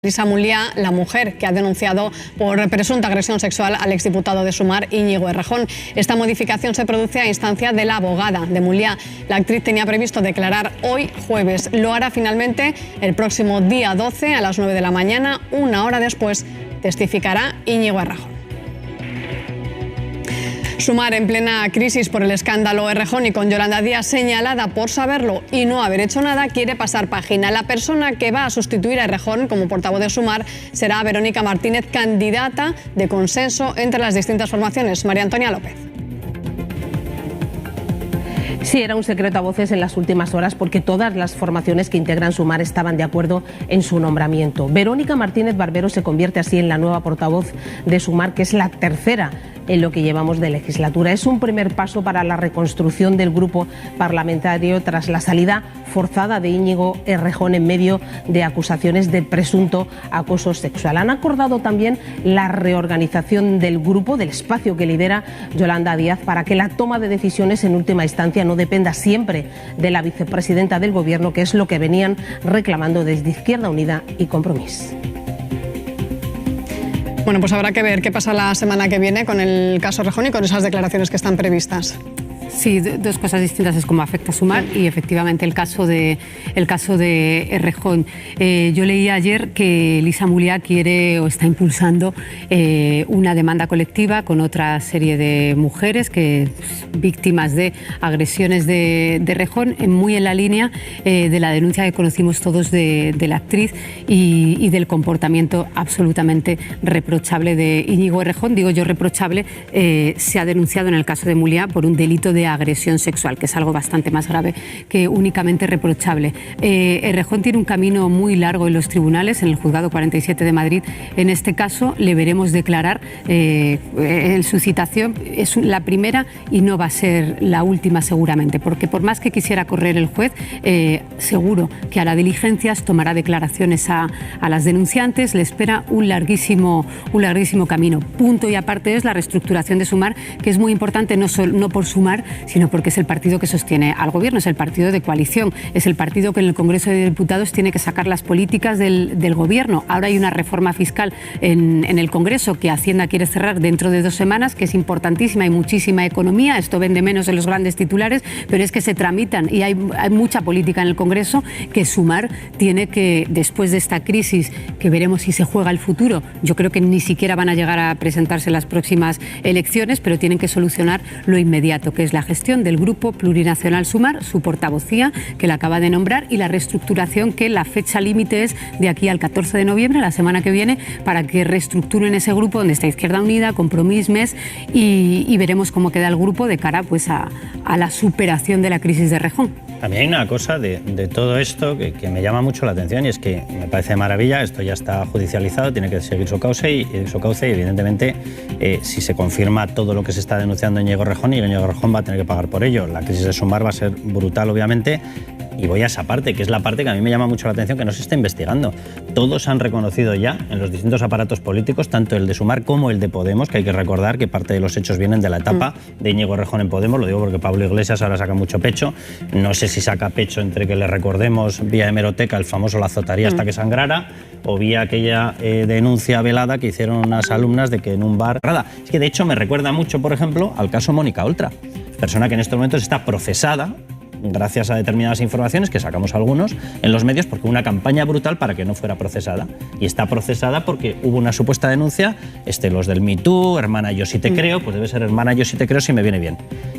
Lisa Mulía, la mujer que ha denunciado por presunta agresión sexual al exdiputado de Sumar, Íñigo Errejón. Esta modificación se produce a instancia de la abogada de Mulía. La actriz tenía previsto declarar hoy jueves. Lo hará finalmente el próximo día 12 a las 9 de la mañana. Una hora después testificará Íñigo Errejón. Sumar, en plena crisis por el escándalo Errejón y con Yolanda Díaz señalada por saberlo y no haber hecho nada, quiere pasar página. La persona que va a sustituir a Errejón como portavoz de Sumar será Verónica Martínez, candidata de consenso entre las distintas formaciones. María Antonia López. Sí, era un secreto a voces en las últimas horas porque todas las formaciones que integran Sumar estaban de acuerdo en su nombramiento. Verónica Martínez Barbero se convierte así en la nueva portavoz de Sumar, que es la tercera en lo que llevamos de legislatura. Es un primer paso para la reconstrucción del grupo parlamentario tras la salida forzada de Íñigo Errejón en medio de acusaciones de presunto acoso sexual. Han acordado también la reorganización del grupo, del espacio que lidera Yolanda Díaz, para que la toma de decisiones en última instancia no dependa siempre de la vicepresidenta del Gobierno, que es lo que venían reclamando desde Izquierda Unida y Compromís. Bueno, pues habrá que ver qué pasa la semana que viene con el caso Errejón y con esas declaraciones que están previstas. Sí, dos cosas distintas es cómo afecta a Sumar y efectivamente el caso de Errejón. Yo leí ayer que Lisa Mulía quiere o está impulsando una demanda colectiva con otra serie de mujeres que víctimas de agresiones de Errejón, muy en la línea de la denuncia que conocimos todos de la actriz y del comportamiento absolutamente reprochable de Íñigo Errejón. Digo yo reprochable, se ha denunciado en el caso de Mulía por un delito de agresión sexual, que es algo bastante más grave que únicamente reprochable. Errejón tiene un camino muy largo en los tribunales, en el Juzgado 47 de Madrid. En este caso le veremos declarar en su citación. Es la primera y no va a ser la última seguramente, porque por más que quisiera correr el juez, seguro que hará diligencias, tomará declaraciones a las denunciantes, le espera un larguísimo camino. Punto y aparte es la reestructuración de Sumar, que es muy importante no por Sumar, sino porque es el partido que sostiene al gobierno, es el partido de coalición, es el partido que en el Congreso de Diputados tiene que sacar las políticas del gobierno. Ahora hay una reforma fiscal en el Congreso que Hacienda quiere cerrar dentro de 2 semanas, que es importantísima, hay muchísima economía, esto vende menos en los grandes titulares, pero es que se tramitan y hay mucha política en el Congreso que Sumar tiene que, después de esta crisis, que veremos si se juega el futuro, yo creo que ni siquiera van a llegar a presentarse las próximas elecciones, pero tienen que solucionar lo inmediato, que es la gestión del Grupo Plurinacional Sumar, su portavocía, que la acaba de nombrar, y la reestructuración, que la fecha límite es de aquí al 14 de noviembre, la semana que viene, para que reestructuren ese grupo donde está Izquierda Unida, Compromís, MES, y veremos cómo queda el grupo de cara pues a la superación de la crisis de Errejón. A mí hay una cosa de todo esto que me llama mucho la atención, y es que me parece de maravilla, esto ya está judicializado, tiene que seguir su cauce y evidentemente si se confirma todo lo que se está denunciando en Íñigo Errejón, y Íñigo Errejón va a tener que pagar por ello. La crisis de Sumar va a ser brutal, obviamente, y voy a esa parte, que es la parte que a mí me llama mucho la atención, que no se está investigando. Todos han reconocido ya en los distintos aparatos políticos, tanto el de Sumar como el de Podemos, que hay que recordar que parte de los hechos vienen de la etapa de Íñigo Errejón en Podemos, lo digo porque Pablo Iglesias ahora saca mucho pecho, no sé si saca pecho entre que le recordemos vía hemeroteca el famoso La azotaría hasta que sangrara, o vía aquella denuncia velada que hicieron unas alumnas de que en un bar... Es que de hecho me recuerda mucho, por ejemplo, al caso Mónica Oltra, persona que en estos momentos está procesada gracias a determinadas informaciones, que sacamos algunos en los medios, porque hubo una campaña brutal para que no fuera procesada. Y está procesada porque hubo una supuesta denuncia, los del Me Too, hermana yo sí te creo, pues debe ser hermana yo sí te creo si me viene bien.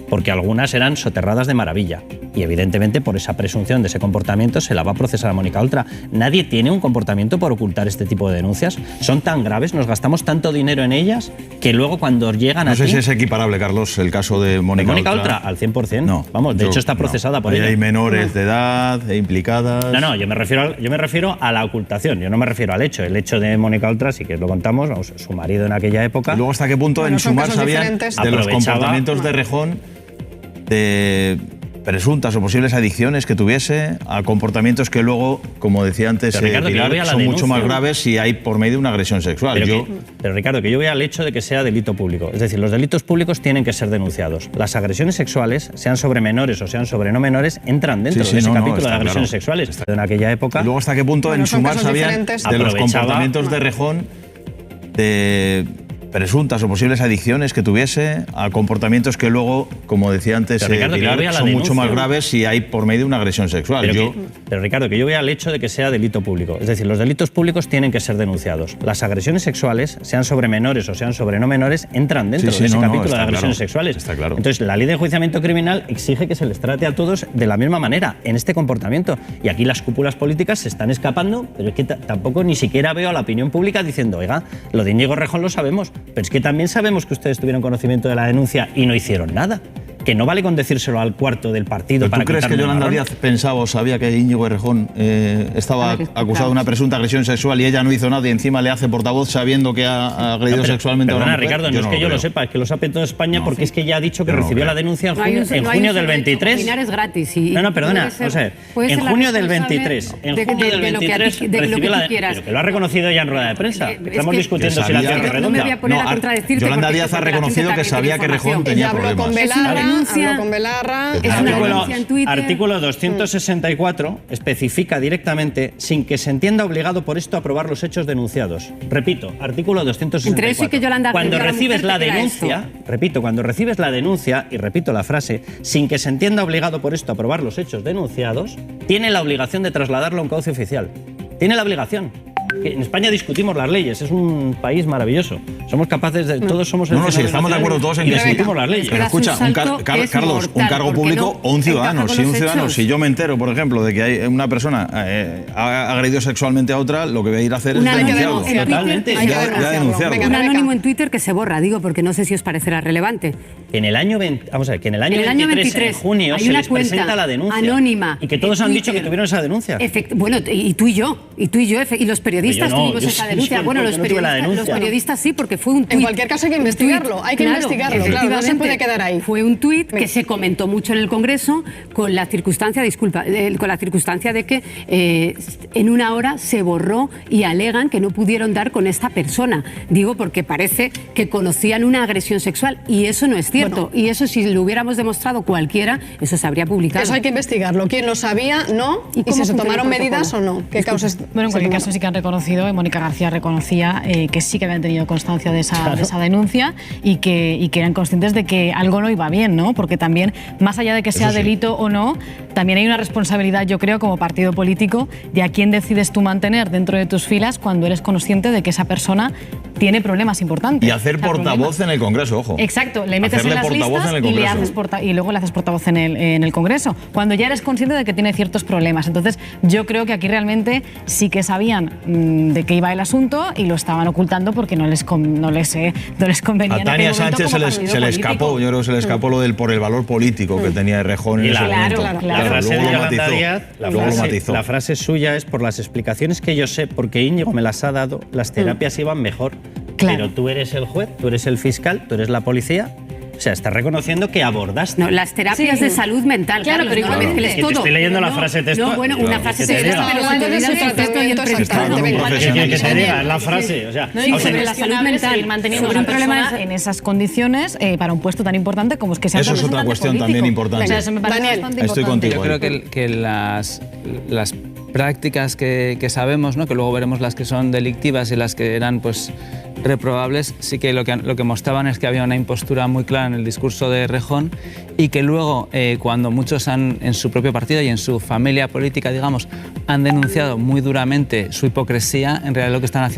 Porque algunas eran soterradas de maravilla. Y evidentemente por esa presunción de ese comportamiento se la va a procesar a Mónica Oltra. Nadie tiene un comportamiento por ocultar este tipo de denuncias. Son tan graves, nos gastamos tanto dinero en ellas, que luego cuando llegan a ti... No sé si es equiparable, Carlos, el caso de Mónica Oltra. Al 100%. No. Vamos, de hecho está procesada por ella. Hay menores de edad implicadas... No, yo me refiero a la ocultación, yo no me refiero al hecho. El hecho de Mónica Oltra, sí que lo contamos, vamos, su marido en aquella época... ¿Y luego hasta qué punto en Sumar sabían de los comportamientos de Errejón, de presuntas o posibles adicciones que tuviese a comportamientos que luego, como decía antes, Pero, Ricardo, Pilar, son mucho más graves si hay por medio de una agresión sexual. Pero Ricardo, que yo voy al hecho de que sea delito público. Es decir, los delitos públicos tienen que ser denunciados. Las agresiones sexuales, sean sobre menores o sean sobre no menores, entran dentro de ese capítulo de agresiones sexuales. En aquella época... Y luego, ¿hasta qué punto en Sumar sabían de los comportamientos de Rejón, de presuntas o posibles adicciones que tuviese a comportamientos que luego, como decía antes, Ricardo, Pilar, son mucho más graves si hay por medio de una agresión sexual. Pero Ricardo, que yo voy al hecho de que sea delito público. Es decir, los delitos públicos tienen que ser denunciados. Las agresiones sexuales, sean sobre menores o sean sobre no menores, entran dentro de ese capítulo de agresiones sexuales. Está claro. Entonces, la ley de enjuiciamiento criminal exige que se les trate a todos de la misma manera en este comportamiento. Y aquí las cúpulas políticas se están escapando, pero es que tampoco ni siquiera veo a la opinión pública diciendo, oiga, lo de Íñigo Errejón lo sabemos, pero es que también sabemos que ustedes tuvieron conocimiento de la denuncia y no hicieron nada. Que no vale con decírselo al cuarto del partido. ¿Pero tú crees que Yolanda Díaz pensaba o sabía que Íñigo Errejón estaba acusado de una presunta agresión sexual y ella no hizo nada y encima le hace portavoz sabiendo que ha agredido sexualmente a una mujer? Ricardo, no es que yo lo sepa, es que lo sabe toda España porque es que ya ha dicho que recibió la denuncia en junio del 23. Es gratis. Perdona, o sea, en junio del 23. En junio del 23 recibió la denuncia. Pero que lo ha reconocido ya en rueda de prensa. Estamos discutiendo si la tiene redonda. No me voy a poner a contradecirte. Yolanda Díaz ha reconocido que sabía que Errejón tenía problemas. Habló con Belarra. Artículo 264 especifica directamente sin que se entienda obligado por esto a probar los hechos denunciados. Repito, artículo 264. Entre eso y que Yolanda cuando recibes la denuncia, cuando recibes la denuncia, y repito la frase, sin que se entienda obligado por esto a probar los hechos denunciados, tiene la obligación de trasladarlo a un cauce oficial. Tiene la obligación. En España discutimos las leyes, es un país maravilloso. Somos capaces de, todos somos... sí, estamos de acuodo todos en que discutimos las leyes. Pero escucha, Carlos, un cargo público o un ciudadano. Si yo me entero, por ejemplo, de que hay una persona ha agredido sexualmente a otra, lo que voy a ir a hacer es denunciarlo. Totalmente. Ya denunciarlo. Un anónimo en Twitter que se borra, digo, porque no sé si os parecerá relevante. En el año 23, en junio, se les presenta la denuncia. Anónima. Y que todos han dicho que tuvieron esa denuncia. Bueno, y tú y yo, y los periodistas tuvimos esa denuncia. Bueno, los periodistas sí, porque fue un tuit. En cualquier caso hay que investigarlo, claro, no se puede quedar ahí. Fue un tuit que se comentó mucho en el Congreso con la circunstancia, de que en una hora se borró y alegan que no pudieron dar con esta persona. Digo porque parece que conocían una agresión sexual y eso no es cierto. Bueno, y eso si lo hubiéramos demostrado cualquiera, eso se habría publicado. Eso hay que investigarlo. ¿Quién lo sabía? ¿No? ¿Y si se tomaron medidas o no? ¿Qué causas? Bueno, en cualquier caso sí que han reconocido, Mónica García reconocía que sí que habían tenido constancia de esa denuncia y que eran conscientes de que algo no iba bien, ¿no? Porque también, más allá de que sea delito o no, también hay una responsabilidad, yo creo, como partido político, de a quién decides tú mantener dentro de tus filas cuando eres consciente de que esa persona tiene problemas importantes. Y hacer portavoz en el Congreso, ojo. Exacto, le metes en las listas y luego le haces portavoz en el Congreso, cuando ya eres consciente de que tiene ciertos problemas. Entonces, yo creo que aquí realmente sí que sabían de qué iba el asunto y lo estaban ocultando porque no les convenía. A Tania Sánchez se le escapó, yo creo que se le escapó lo del por el valor político que tenía Errejón en ese momento. La frase de Yolanda Díaz, la frase suya es: por las explicaciones que yo sé, porque Íñigo me las ha dado, las terapias iban mejor. Claro. Pero tú eres el juez, tú eres el fiscal, tú eres la policía. O sea, estás reconociendo que abordaste. No, las terapias de salud mental, claro, pero igual mezcles todo. Estoy leyendo la frase textual. No, bueno, una frase textual, pero se te olvida el texto y el predicado. Que te diga, la frase. O sea, sobre la salud mental, manteniendo a una persona en esas condiciones para un puesto tan importante como es que sea. Eso es otra cuestión también importante. Daniel, estoy contigo. Yo creo que las prácticas que sabemos, ¿no? Que luego veremos las que son delictivas y las que eran pues reprobables, sí que lo que mostraban es que había una impostura muy clara en el discurso de Errejón y que luego cuando muchos en su propio partido y en su familia política, digamos, han denunciado muy duramente su hipocresía, en realidad lo que están haciendo